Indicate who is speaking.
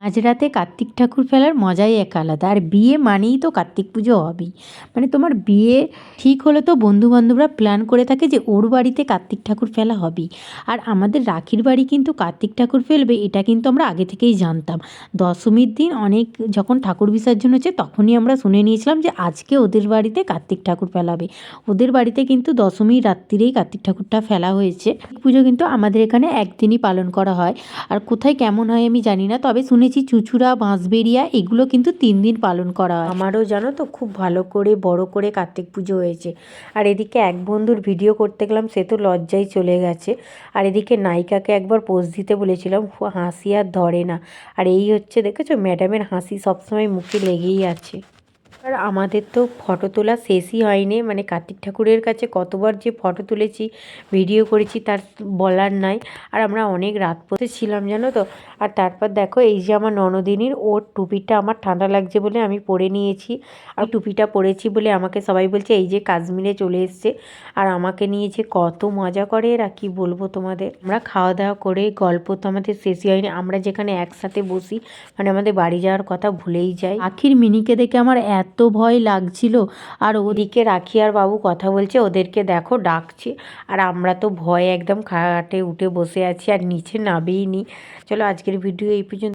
Speaker 1: আজ রাতে কার্তিক ঠাকুর ফেলার মজাই এক আলাদা। আর বিয়ে মানেই তো কার্তিক পুজো হবেই। মানে তোমার বিয়ে ঠিক হলে তো বন্ধুবান্ধবরা প্ল্যান করে থাকে যে ওর বাড়িতে কার্তিক ঠাকুর ফেলা হবেই। আর আমাদের রাখির বাড়ি কিন্তু কার্তিক ঠাকুর ফেলবে এটা কিন্তু আমরা আগে থেকেই জানতাম। দশমীর দিন অনেক যখন ঠাকুর বিসর্জন হচ্ছে তখনই আমরা শুনে নিয়েছিলাম যে আজকে ওদের বাড়িতে কার্তিক ঠাকুর ফেলাবে। ওদের বাড়িতে কিন্তু দশমীর রাত্রিরেই কার্তিক ঠাকুরটা ফেলা হয়েছে। পুজো কিন্তু আমাদের এখানে একদিনই পালন করা হয়। আর কোথায় কেমন হয় আমি জানি না, তবে শুনেছি চুঁচুড়া বাঁশবেড়িয়া এগুলো কিন্তু 3 দিন পালন করা হয়। আমারও জানো তো খুব ভালো করে বড় করে কার্তিক পুজো হয়েছে। আর এদিকে এক বন্ধুর ভিডিও করতে গেলাম, সে তো লজ্জায় চলে গেছে। আর এদিকে নায়িকাকে একবার পোজ দিতে বলেছিলাম, হাসি আর ধরে না। আর এই হচ্ছে দেখেছো ম্যাডামের হাসি সবসময় মুখে লেগেই আছে। আর আমাদের তো ফটো তোলা শেষই হয়নি, মানে কার্তিক ঠাকুরের কাছে কতবার যে ফটো তুলেছি ভিডিও করেছি তার বলার নাই। আর আমরা অনেক রাত পথে ছিলাম জানো তো। আর তারপর দেখো এই যে আমার ননদিনীর ওর টুপিটা আমার ঠান্ডা লাগছে বলে আমি পরে নিয়েছি। আর টুপিটা পরেছি বলে আমাকে সবাই বলছে এই যে কাশ্মীরে চলে এসছে। আর আমাকে নিয়ে যে কত মজা করে এরা কি বলবো তোমাদের। আমরা খাওয়া দাওয়া করে গল্প তো আমাদের শেষই হয়নি, আমরা যেখানে একসাথে বসি মানে আমাদের বাড়ি যাওয়ার কথা ভুলেই যাই। আখির মিনিকে দেখে আমার এত ভয় লাগছিল। আর ওদিকে রাখি আর বাবু কথা বলছে, ওদেরকে দেখো ডাকছে। আর আমরা তো ভয়ে একদম খাটে উঠে বসে আছি আর নিচে নামেই নি। চলো আজকের ভিডিও এই পর্যন্ত।